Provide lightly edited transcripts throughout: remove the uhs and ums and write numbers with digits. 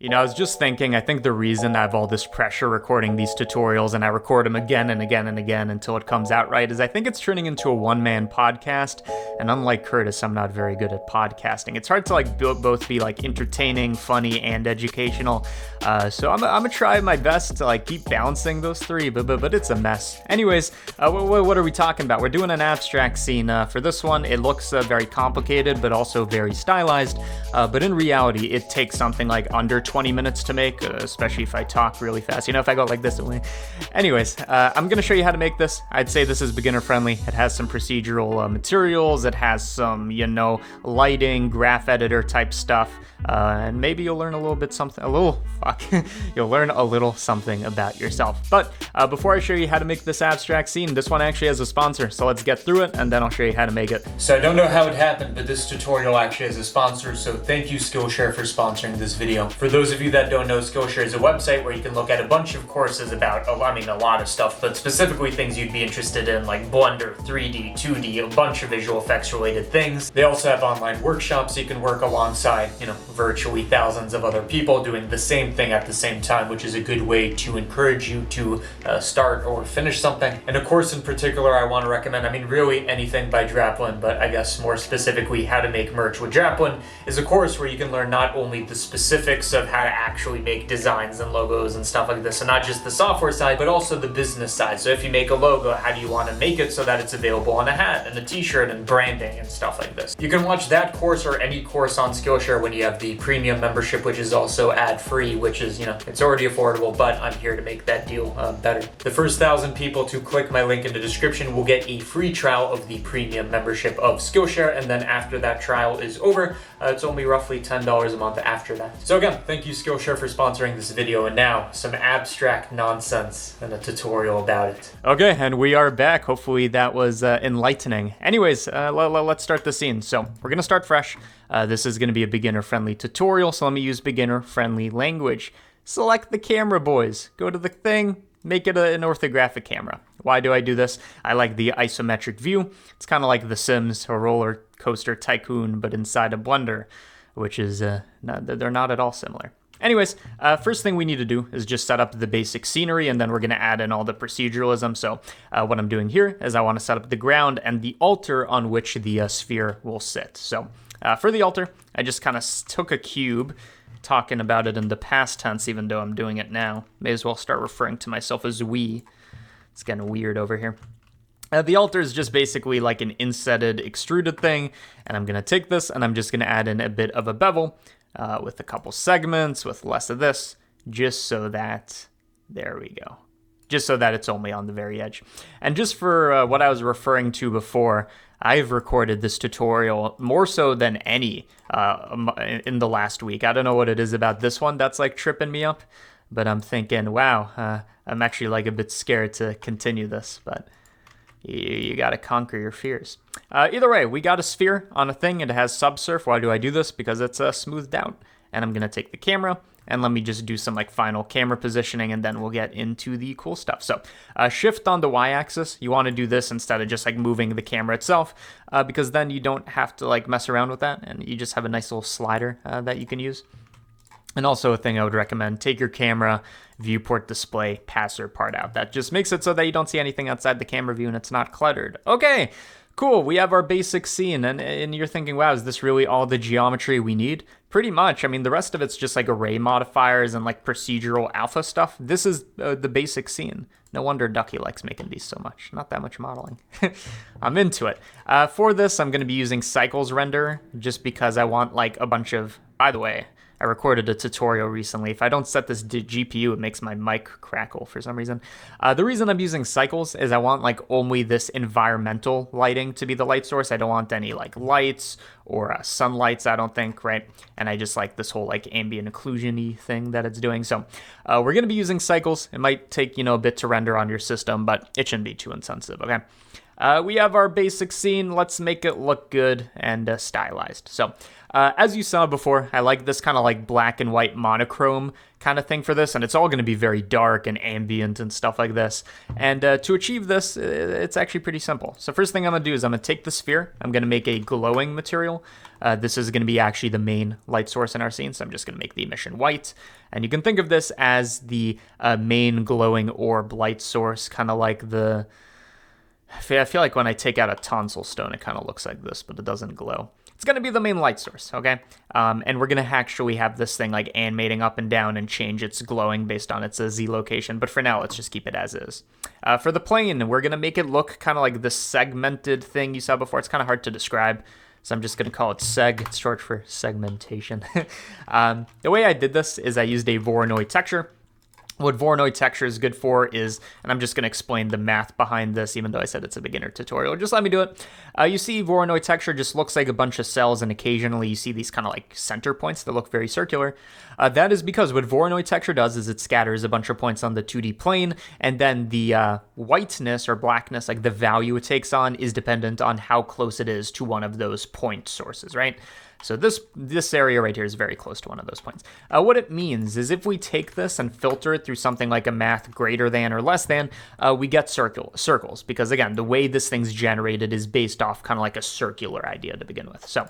You know, I was just thinking, I think the reason I have all this pressure recording these tutorials and I record them again and again and again until it comes out right is I think it's turning into a one-man podcast. And unlike Curtis, I'm not very good at podcasting. It's hard to like both be like entertaining, funny, and educational. So I'm gonna try my best to like keep balancing those three, but it's a mess. Anyways, what are we talking about? We're doing an abstract scene. For this one, it looks very complicated, but also very stylized. But in reality, it takes something like under 20 minutes to make, especially if I talk really fast. You know, if I go like this. Anyways, I'm going to show you how to make this. I'd say this is beginner friendly. It has some procedural materials. It has some, you know, lighting, graph editor type stuff. And maybe you'll learn you'll learn a little something about yourself. But before I show you how to make this abstract scene, this one actually has a sponsor. So let's get through it and then I'll show you how to make it. So I don't know how it happened, but this tutorial actually has a sponsor. So thank you, Skillshare, for sponsoring this video. For those of you that don't know, Skillshare is a website where you can look at a bunch of courses about, a lot of stuff, but specifically things you'd be interested in, like Blender, 3D, 2D, a bunch of visual effects related things. They also have online workshops you can work alongside, you know, virtually thousands of other people doing the same thing at the same time, which is a good way to encourage you to start or finish something. And a course in particular I want to recommend, I mean really anything by Draplin, but I guess more specifically how to make merch with Draplin, is a course where you can learn not only the specifics of how to actually make designs and logos and stuff like this, and not just the software side, but also the business side. So if you make a logo, how do you want to make it so that it's available on a hat and a t-shirt and branding and stuff like this? You can watch that course or any course on Skillshare when you have the premium membership, which is also ad-free, which is, you know, it's already affordable, but I'm here to make that deal better. The first 1,000 people to click my link in the description will get a free trial of the premium membership of Skillshare, and then after that trial is over, it's only roughly $10 a month after that. So again, thank you Skillshare for sponsoring this video, and now some abstract nonsense and a tutorial about it. Okay, and we are back. Hopefully that was enlightening. Anyways, let's start the scene. So we're gonna start fresh. This is gonna be a beginner-friendly tutorial, so let me use beginner-friendly language. Select the camera, boys. Go to the thing, make it an orthographic camera. Why do I do this? I like the isometric view. It's kind of like The Sims or Roller Coaster Tycoon, but inside a Blender, which is, they're not at all similar. Anyways, first thing we need to do is just set up the basic scenery, and then we're going to add in all the proceduralism. So what I'm doing here is I want to set up the ground and the altar on which the sphere will sit. So for the altar, I just kind of took a cube, talking about it in the past tense, even though I'm doing it now. May as well start referring to myself as we. It's getting weird over here. The altar is just basically like an insetted, extruded thing, and I'm going to take this and I'm just going to add in a bit of a bevel with a couple segments, with less of this, just so that, there we go. Just so that it's only on the very edge. And just for what I was referring to before, I've recorded this tutorial more so than any in the last week. I don't know what it is about this one that's like tripping me up, but I'm thinking, wow, I'm actually like a bit scared to continue this, but you gotta conquer your fears. Either way, we got a sphere on a thing and it has subsurf. Why do I do this? Because it's smoothed out. And I'm gonna take the camera and let me just do some like final camera positioning, and then we'll get into the cool stuff. So shift on the y-axis. You want to do this instead of just like moving the camera itself, because then you don't have to like mess around with that, and you just have a nice little slider that you can use. And also a thing I would recommend, take your camera viewport display passer part out. That just makes it so that you don't see anything outside the camera view and it's not cluttered. Okay, cool, we have our basic scene, and you're thinking, wow, is this really all the geometry we need? Pretty much. I mean, the rest of it's just like array modifiers and like procedural alpha stuff. This is the basic scene. No wonder Ducky likes making these so much. Not that much modeling. I'm into it. For this, I'm going to be using Cycles Render, just because I want like a bunch of, by the way, I recorded a tutorial recently. If I don't set this to GPU, it makes my mic crackle for some reason. The reason I'm using cycles is I want like only this environmental lighting to be the light source. I don't want any like lights or sunlights, I don't think, right? And I just like this whole like ambient occlusion-y thing that it's doing. So we're gonna be using cycles. It might take, you know, a bit to render on your system, but it shouldn't be too insensitive, okay? we have our basic scene. Let's make it look good and stylized. So as you saw before, I like this kind of like black and white monochrome kind of thing for this, and it's all going to be very dark and ambient and stuff like this. And to achieve this, it's actually pretty simple. So first thing I'm going to do is I'm going to take the sphere. I'm going to make a glowing material. This is going to be actually the main light source in our scene, so I'm just going to make the emission white. And you can think of this as the main glowing orb light source, kind of like the... I feel like when I take out a tonsil stone, it kind of looks like this, but it doesn't glow. It's going to be the main light source, okay? And we're going to actually have this thing like animating up and down and change its glowing based on its Z location. But for now, let's just keep it as is. For the plane, we're going to make it look kind of like the segmented thing you saw before. It's kind of hard to describe, so I'm just going to call it seg. It's short for segmentation. The way I did this is I used a Voronoi texture. What Voronoi texture is good for is, and I'm just going to explain the math behind this, even though I said it's a beginner tutorial. Just let me do it. You see Voronoi texture just looks like a bunch of cells, and occasionally you see these kind of like center points that look very circular. That is because what Voronoi texture does is it scatters a bunch of points on the 2D plane, and then the whiteness or blackness, like the value it takes on, is dependent on how close it is to one of those point sources, right? So this area right here is very close to one of those points. What it means is if we take this and filter it through something like a math greater than or less than, we get circles. Because again, the way this thing's generated is based off kind of like a circular idea to begin with. So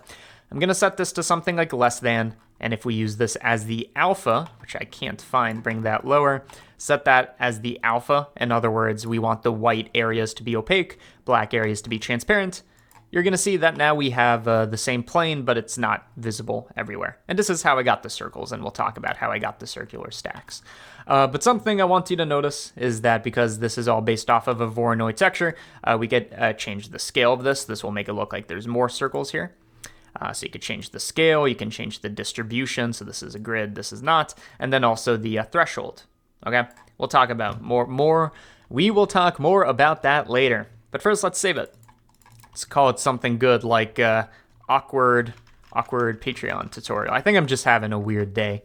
I'm going to set this to something like less than. And if we use this as the alpha, which I can't find, bring that lower, set that as the alpha. In other words, we want the white areas to be opaque, black areas to be transparent. You're going to see that now we have the same plane, but it's not visible everywhere. And this is how I got the circles, and we'll talk about how I got the circular stacks. But something I want you to notice is that because this is all based off of a Voronoi texture, we get change the scale of this. This will make it look like there's more circles here. So you could change the scale, you can change the distribution. So this is a grid, this is not. And then also the threshold. Okay, we'll talk about more. We will talk more about that later. But first, let's save it. Let's call it something good like awkward Patreon tutorial. I think I'm just having a weird day.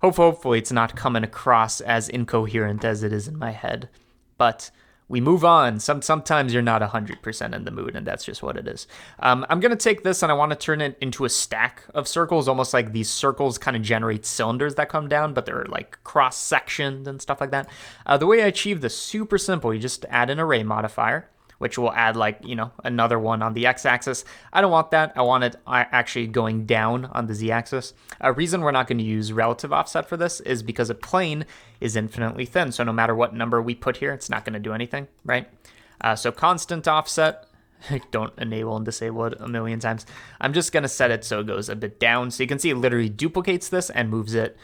Hopefully it's not coming across as incoherent as it is in my head. But we move on. Sometimes you're not 100% in the mood, and that's just what it is. I'm going to take this and I want to turn it into a stack of circles, almost like these circles kind of generate cylinders that come down, but they're like cross-sectioned and stuff like that. The way I achieve this, super simple. You just add an array modifier, which will add like, another one on the x-axis. I don't want that. I want it actually going down on the z-axis. A reason we're not going to use relative offset for this is because a plane is infinitely thin. So no matter what number we put here, it's not going to do anything, right? So constant offset, don't enable and disable it a million times. I'm just going to set it so it goes a bit down. So you can see it literally duplicates this and moves it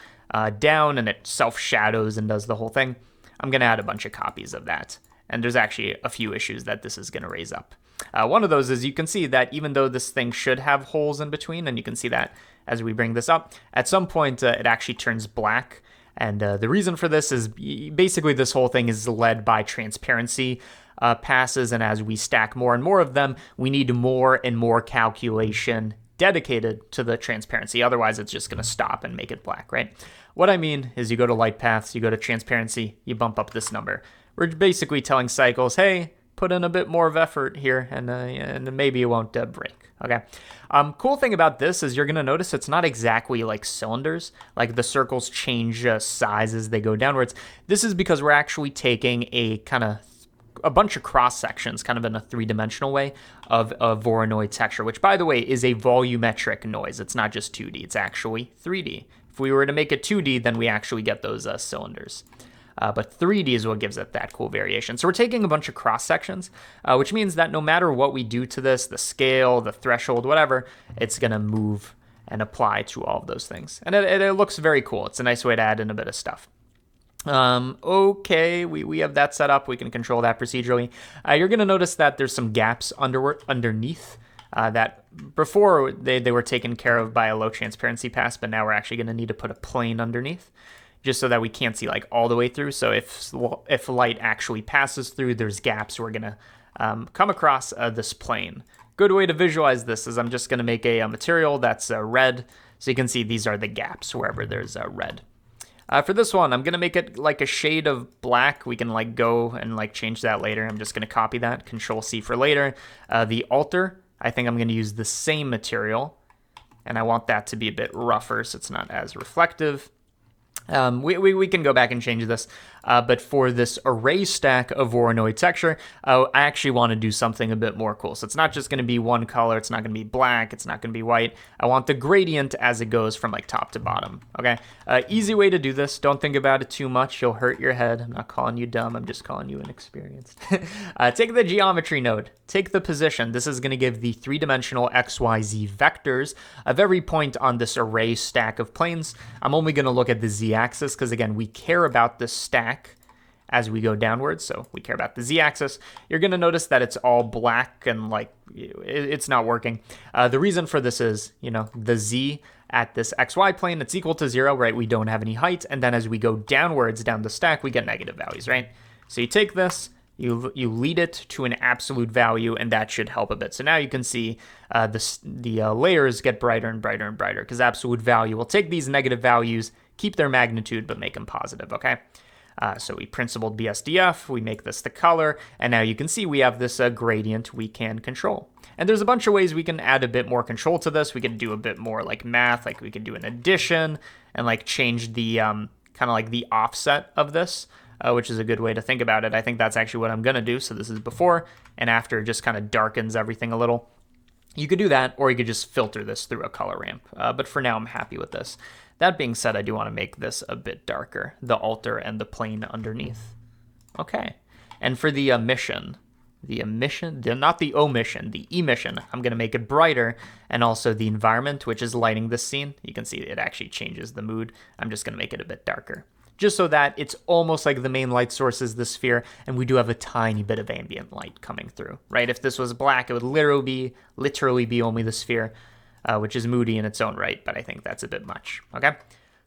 down, and it self-shadows and does the whole thing. I'm going to add a bunch of copies of that. And there's actually a few issues that this is going to raise up. One of those is you can see that even though this thing should have holes in between, and you can see that as we bring this up, at some point it actually turns black. And the reason for this is basically this whole thing is led by transparency passes. And as we stack more and more of them, we need more and more calculation dedicated to the transparency. Otherwise, it's just going to stop and make it black, right? What I mean is you go to light paths, you go to transparency, you bump up this number. We're basically telling cycles, hey, put in a bit more of effort here, and maybe it won't break, okay? Cool thing about this is you're going to notice it's not exactly like cylinders. Like the circles change size as they go downwards. This is because we're actually taking a bunch of cross sections, kind of in a three-dimensional way, of a Voronoi texture, which, by the way, is a volumetric noise. It's not just 2D, it's actually 3D. If we were to make it 2D, then we actually get those cylinders. But 3D is what gives it that cool variation. So we're taking a bunch of cross sections, which means that no matter what we do to this, the scale, the threshold, whatever, it's going to move and apply to all of those things. And it looks very cool. It's a nice way to add in a bit of stuff. Okay, we have that set up. We can control that procedurally. You're going to notice that there's some gaps underneath that before they were taken care of by a low transparency pass, but now we're actually going to need to put a plane underneath, just so that we can't see like all the way through. So if light actually passes through, there's gaps. We're going to come across this plane. Good way to visualize this is I'm just going to make a material that's red. So you can see these are the gaps wherever there's red. For this one, I'm going to make it like a shade of black. We can like go and like change that later. I'm just going to copy that, Control C for later. The alter, I think I'm going to use the same material, and I want that to be a bit rougher so it's not as reflective. We can go back and change this, but for this array stack of Voronoi texture, I actually want to do something a bit more cool. So it's not just going to be one color, it's not going to be black, it's not going to be white. I want the gradient as it goes from like top to bottom, okay? Easy way to do this, don't think about it too much, you'll hurt your head. I'm not calling you dumb, I'm just calling you inexperienced. Take the geometry node, take the position. This is going to give the three-dimensional XYZ vectors of every point on this array stack of planes. I'm only going to look at the Z-axis because, again, we care about the stack as we go downwards, so we care about the Z-axis. You're going to notice that it's all black and, like, it's not working. The reason for this is, you know, the Z at this XY plane, it's equal to 0, right? We don't have any height, and then as we go downwards down the stack, we get negative values, right? So you take this, you lead it to an absolute value, and that should help a bit. So now you can see the layers get brighter and brighter and brighter because absolute value will take these negative values, keep their magnitude, but make them positive, okay? So we principled BSDF, we make this the color, and now you can see we have this gradient we can control. And there's a bunch of ways we can add a bit more control to this. We can do a bit more like math, like we can do an addition and like change the kind of like the offset of this. Which is a good way to think about it. I think that's actually what I'm going to do. So this is before and after, just kind of darkens everything a little. You could do that, or you could just filter this through a color ramp. But for now, I'm happy with this. That being said, I do want to make this a bit darker, the alter and the plane underneath. Okay. And for the emission, not the omission, the emission, I'm going to make it brighter. And also the environment, which is lighting this scene. You can see it actually changes the mood. I'm just going to make it a bit darker, just so that it's almost like the main light source is the sphere, and we do have a tiny bit of ambient light coming through, right? If this was black, it would literally be only the sphere, which is moody in its own right, but I think that's a bit much, okay?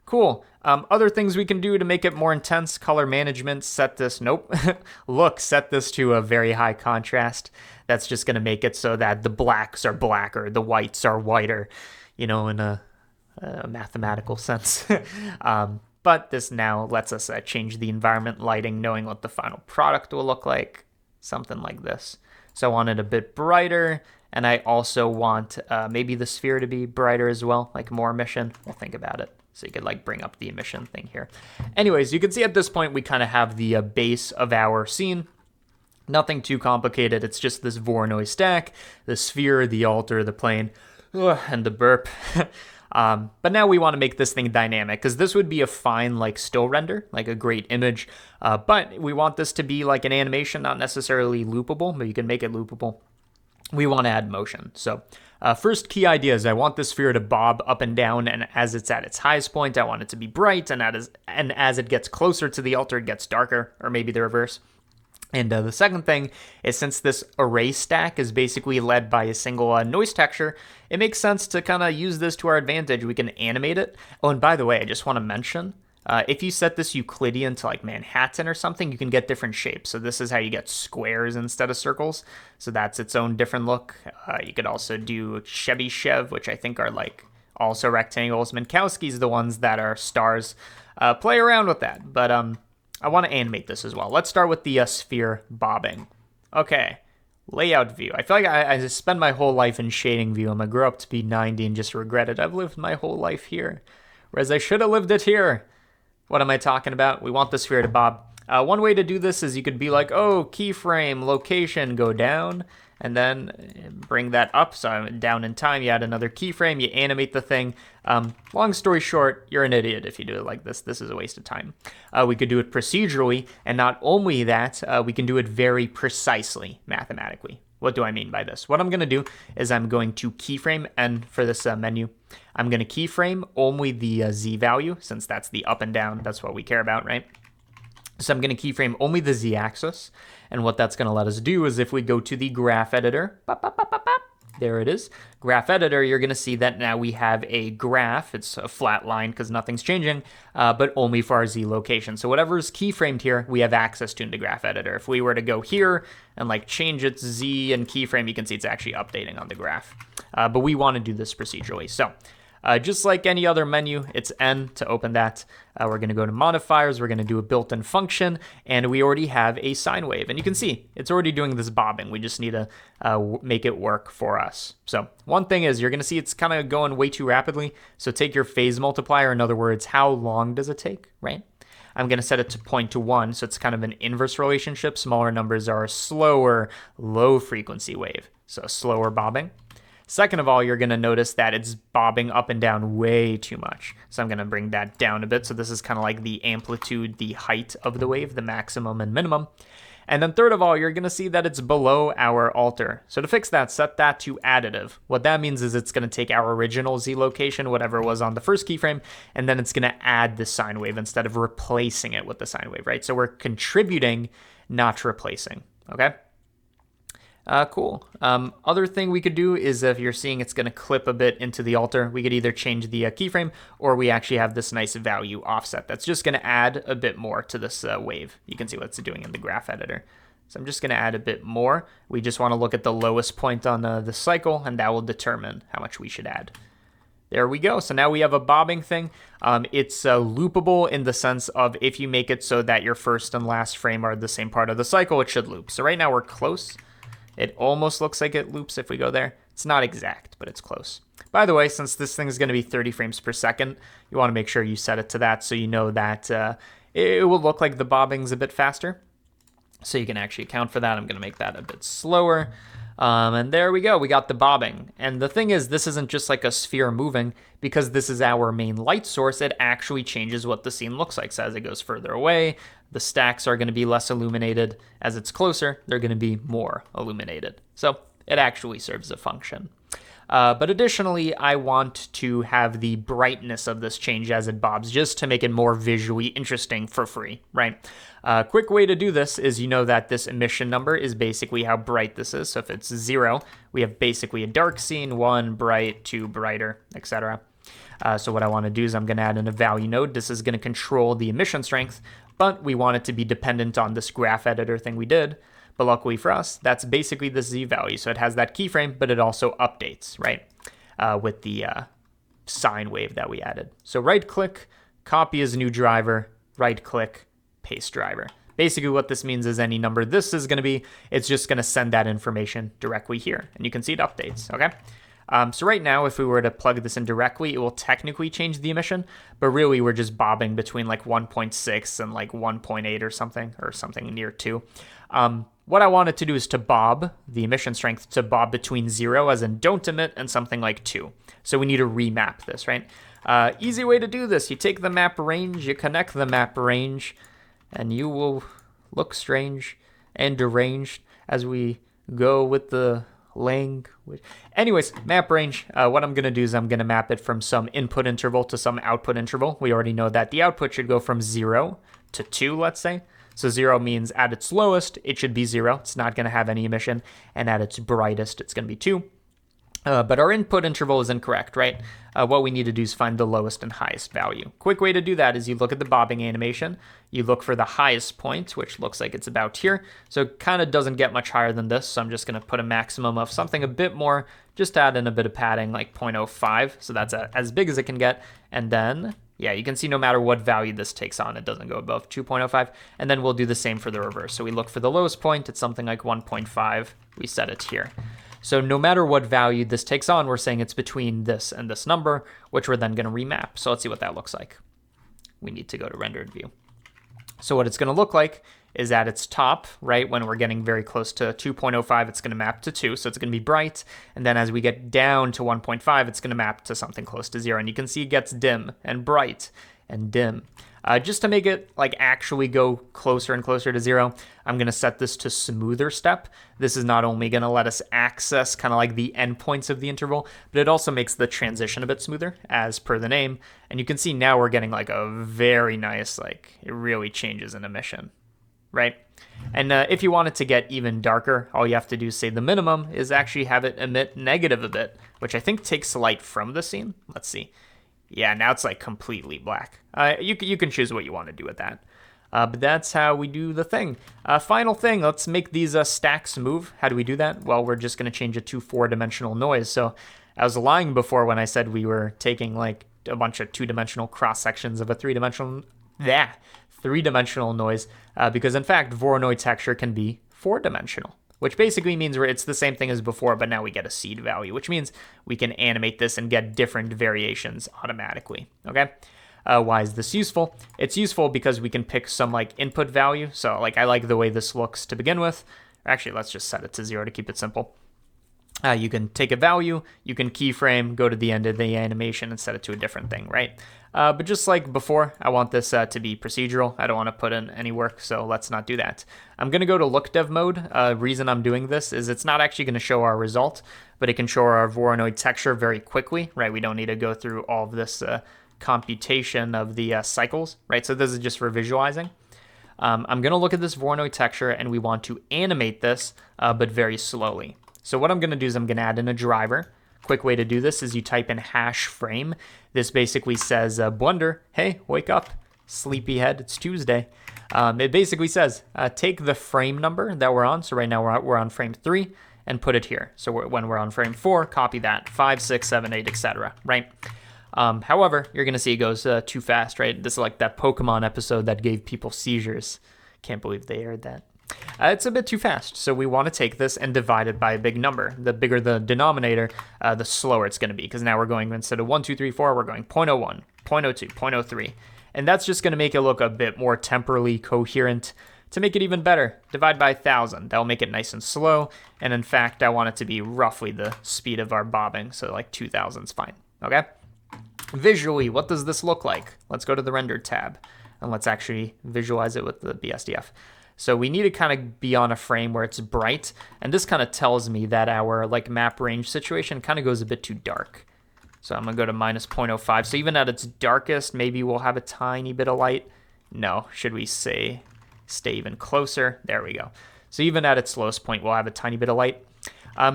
Cool. Other things we can do to make it more intense, color management, set this to a very high contrast. That's just going to make it so that the blacks are blacker, the whites are whiter, you know, in a mathematical sense. But this now lets us change the environment lighting, knowing what the final product will look like, something like this. So I want it a bit brighter, and I also want maybe the sphere to be brighter as well, like more emission. We'll think about it. So you could like bring up the emission thing here. Anyways, you can see at this point we kind of have the base of our scene. Nothing too complicated. It's just this Voronoi stack, the sphere, the alter, the plane, and the burp. But now we want to make this thing dynamic because this would be a fine like still render, like a great image. But we want this to be like an animation, not necessarily loopable, but you can make it loopable. We want to add motion. So first key idea is I want this sphere to bob up and down, and as it's at its highest point, I want it to be bright, and as it gets closer to the alter, it gets darker, or maybe the reverse. And the second thing is, since this array stack is basically led by a single noise texture, it makes sense to kind of use this to our advantage. We can animate it. Oh, and by the way, I just want to mention, if you set this Euclidean to like Manhattan or something, you can get different shapes. So this is how you get squares instead of circles. So that's its own different look. You could also do Chebyshev, which I think are like also rectangles. Minkowski's the ones that are stars. Play around with that. But I want to animate this as well. Let's start with the sphere bobbing. Okay, layout view. I feel like I spend my whole life in shading view. I'm going to grow up to be 90 and just regret it. I've lived my whole life here, whereas I should have lived it here. What am I talking about? We want the sphere to bob. One way to do this is you could be like, oh, keyframe, location, go down, and then bring that up. So down in time, you add another keyframe, you animate the thing. Long story short, you're an idiot if you do it like this. This is a waste of time. We could do it procedurally, and not only that, we can do it very precisely mathematically. What do I mean by this? What I'm going to do is I'm going to keyframe, and for this menu, I'm going to keyframe only the Z value, since that's the up and down. That's what we care about, right? So I'm going to keyframe only the Z-axis, and what that's going to let us do is if we go to the graph editor, there it is, graph editor, you're going to see that now we have a graph. It's a flat line because nothing's changing, but only for our Z location. So whatever is keyframed here, we have access to in the graph editor. If we were to go here and like change its Z and keyframe, you can see it's actually updating on the graph. But we want to do this procedurally. So Just like any other menu, it's N to open that. We're going to go to modifiers, we're going to do a built-in function, and we already have a sine wave. And you can see it's already doing this bobbing. We just need to make it work for us. So one thing is you're going to see it's kind of going way too rapidly. So take your phase multiplier. In other words, how long does it take, right? I'm going to set it to 0.21, so it's kind of an inverse relationship. Smaller numbers are a slower, low frequency wave, so slower bobbing. Second of all, you're going to notice that it's bobbing up and down way too much. So I'm going to bring that down a bit. So this is kind of like the amplitude, the height of the wave, the maximum and minimum. And then third of all, you're going to see that it's below our alter. So to fix that, set that to additive. What that means is it's going to take our original Z location, whatever was on the first keyframe, and then it's going to add the sine wave instead of replacing it with the sine wave, right? So we're contributing, not replacing, okay? Cool. Other thing we could do is if you're seeing it's going to clip a bit into the alter, we could either change the keyframe or we actually have this nice value offset that's just going to add a bit more to this wave. You can see what it's doing in the graph editor. So I'm just going to add a bit more. We just want to look at the lowest point on the cycle, and that will determine how much we should add. There we go. So now we have a bobbing thing. It's loopable in the sense of if you make it so that your first and last frame are the same part of the cycle, it should loop. So right now we're close. It almost looks like it loops if we go there. It's not exact, but it's close. By the way, since this thing is going to be 30 frames per second, you want to make sure you set it to that so you know that it will look like the bobbing's a bit faster. So you can actually account for that. I'm going to make that a bit slower. And there we go. We got the bobbing. And the thing is, this isn't just like a sphere moving. Because this is our main light source, it actually changes what the scene looks like. So as it goes further away, the stacks are going to be less illuminated. As it's closer, they're going to be more illuminated. So it actually serves a function. But additionally, I want to have the brightness of this change as it bobs, just to make it more visually interesting for free, right? Quick way to do this is you know that this emission number is basically how bright this is. So if it's 0, we have basically a dark scene, 1 bright, 2 brighter, etc. So what I want to do is I'm going to add in a value node. This is going to control the emission strength, but we want it to be dependent on this graph editor thing we did. But luckily for us, that's basically the Z value. So it has that keyframe, but it also updates, right, with the sine wave that we added. So right click, copy as new driver, right click, paste driver. Basically what this means is any number this is going to be, it's just going to send that information directly here. And you can see it updates, okay? So right now, if we were to plug this in directly, it will technically change the emission, but really we're just bobbing between like 1.6 and like 1.8 or something near 2. What I wanted to do is to bob the emission strength to bob between 0, as in don't emit, and something like 2. So we need to remap this, right? Easy way to do this. You take the map range, you connect the map range, and you will look strange and deranged as we go with the language. Anyways, map range, what I'm going to do is I'm going to map it from some input interval to some output interval. We already know that the output should go from 0 to 2, let's say. So 0 means at its lowest, it should be 0. It's not going to have any emission. And at its brightest, it's going to be 2. But our input interval is incorrect, right? What we need to do is find the lowest and highest value. Quick way to do that is you look at the bobbing animation. You look for the highest point, which looks like it's about here. So it kind of doesn't get much higher than this. So I'm just going to put a maximum of something a bit more, just add in a bit of padding, like 0.05. So that's as big as it can get. And then, yeah, you can see no matter what value this takes on, it doesn't go above 2.05. And then we'll do the same for the reverse. So we look for the lowest point. It's something like 1.5. We set it here. So no matter what value this takes on, we're saying it's between this and this number, which we're then going to remap. So let's see what that looks like. We need to go to rendered view. So what it's going to look like is at its top, right, when we're getting very close to 2.05, it's going to map to 2. So it's going to be bright. And then as we get down to 1.5, it's going to map to something close to 0. And you can see it gets dim and bright and dim. Just to make it like actually go closer and closer to 0, I'm going to set this to smoother step. This is not only going to let us access kind of like the endpoints of the interval, but it also makes the transition a bit smoother as per the name. And you can see now we're getting like a very nice, like it really changes in emission, right? And if you want it to get even darker, all you have to do is say the minimum is actually have it emit negative a bit, which I think takes light from the scene. Let's see. Yeah, now it's like completely black. You can choose what you want to do with that. But that's how we do the thing. Final thing, let's make these stacks move. How do we do that? Well, we're just going to change it to 4-dimensional noise. So I was lying before when I said we were taking like a bunch of two-dimensional cross-sections of a three-dimensional noise, because in fact, Voronoi texture can be four-dimensional, which basically means it's the same thing as before, but now we get a seed value, which means we can animate this and get different variations automatically, okay? Why is this useful? It's useful because we can pick some like input value. So like I like the way this looks to begin with. Actually, let's just set it to 0 to keep it simple. You can take a value, you can keyframe, go to the end of the animation and set it to a different thing, right? But just like before, I want this to be procedural. I don't want to put in any work, so let's not do that. I'm going to go to look dev mode. Reason I'm doing this is it's not actually going to show our result, but it can show our Voronoi texture very quickly, right? We don't need to go through all of this computation of the cycles, right? So this is just for visualizing. I'm going to look at this Voronoi texture and we want to animate this, but very slowly. So what I'm going to do is I'm going to add in a driver. Quick way to do this is you type in hash frame. This basically says, Blender, hey, wake up, sleepyhead, it's Tuesday. It basically says, take the frame number that we're on. So right now we're on frame 3 and put it here. So when we're on frame 4, copy that, 5, 6, 7, 8, etc. right? However, you're going to see it goes too fast, right? This is like that Pokemon episode that gave people seizures. Can't believe they aired that. It's a bit too fast, so we want to take this and divide it by a big number. The bigger the denominator, the slower it's going to be, because now we're going, instead of 1, 2, 3, 4, we're going 0.01, 0.02, 0.03. And that's just going to make it look a bit more temporally coherent. To make it even better, divide by 1,000. That'll make it nice and slow. And in fact, I want it to be roughly the speed of our bobbing, so like 2,000 is fine, okay? Visually, what does this look like? Let's go to the render tab and let's actually visualize it with the BSDF. So we need to kind of be on a frame where it's bright, and this kind of tells me that our like map range situation kind of goes a bit too dark. So I'm gonna go to minus 0.05. So even at its darkest, maybe we'll have a tiny bit of light. No, should we say stay even closer? There we go. So even at its lowest point, we'll have a tiny bit of light.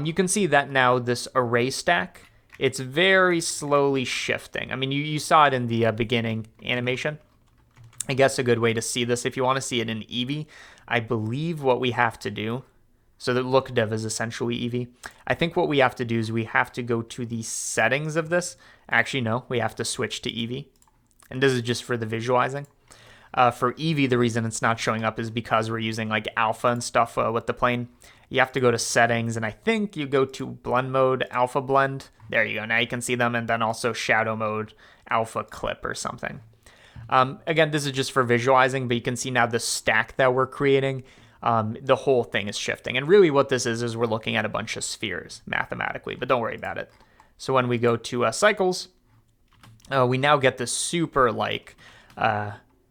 You can see that now this array stack, it's very slowly shifting. I mean, you saw it in the beginning animation. I guess a good way to see this, if you want to see it in Eevee, I believe what we have to do, so the look dev is essentially Eevee. I think what we have to do is we have to go to the settings of this. Actually, no, we have to switch to Eevee. And this is just for the visualizing. For Eevee, the reason it's not showing up is because we're using like alpha and stuff with the plane. You have to go to settings, and I think you go to blend mode, alpha blend. There you go. Now you can see them, and then also shadow mode, alpha clip or something. Again, this is just for visualizing, but you can see now the stack that we're creating, the whole thing is shifting. And really what this is we're looking at a bunch of spheres mathematically, but don't worry about it. So when we go to cycles, we now get this super like,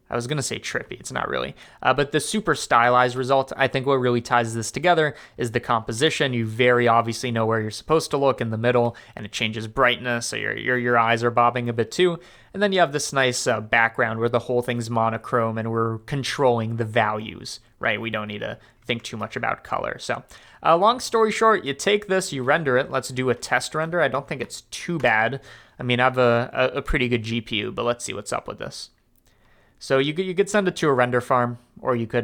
I was going to say trippy, it's not really, but the super stylized result. I think what really ties this together is the composition. You very obviously know where you're supposed to look in the middle, and it changes brightness, so your eyes are bobbing a bit too. And then you have this nice background where the whole thing's monochrome and we're controlling the values, right? We don't need to think too much about color. So long story short, you take this, you render it. Let's do a test render. I don't think it's too bad. I mean, I have a pretty good GPU, but let's see what's up with this. So you could send it to a render farm, or you could,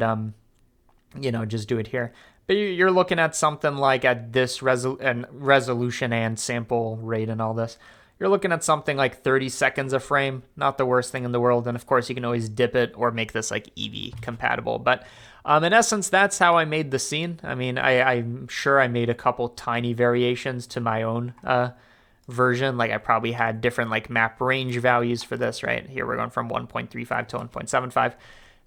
just do it here. But you're looking at something like at this resolution and sample rate and all this. You're looking at something like 30 seconds a frame. Not the worst thing in the world. And of course, you can always dip it or make this like Eevee compatible. But in essence, that's how I made the scene. I mean, I'm sure I made a couple tiny variations to my own version. Like I probably had different like map range values for this, right? Here we're going from 1.35 to 1.75.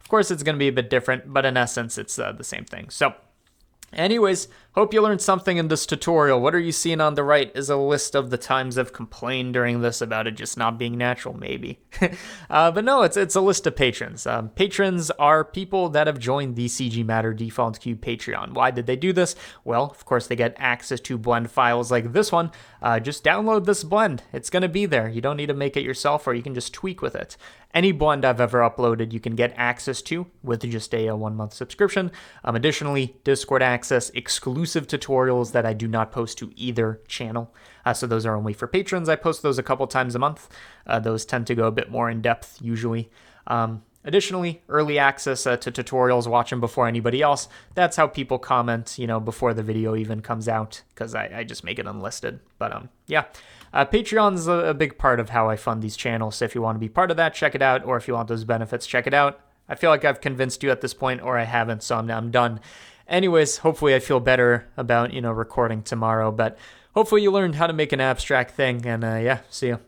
Of course, it's going to be a bit different, but in essence, it's the same thing. So anyways, hope you learned something in this tutorial. What are you seeing on the right is a list of the times I've complained during this about it just not being natural, maybe. But no, it's a list of patrons. Patrons are people that have joined the CG Matter Default Cube Patreon. Why did they do this? Well, of course, they get access to blend files like this one. Just download this blend. It's going to be there. You don't need to make it yourself, or you can just tweak with it. Any blend I've ever uploaded, you can get access to with just a 1-month subscription. Additionally, Discord access, exclusive tutorials that I do not post to either channel. So those are only for patrons. I post those a couple times a month. Those tend to go a bit more in depth usually. Additionally, early access to tutorials, watch them before anybody else. That's how people comment, before the video even comes out, because I just make it unlisted. But yeah, Patreon's a big part of how I fund these channels. So if you want to be part of that, check it out. Or if you want those benefits, check it out. I feel like I've convinced you at this point, or I haven't, so I'm done. Anyways, hopefully I feel better about, recording tomorrow. But hopefully you learned how to make an abstract thing. And yeah, see you.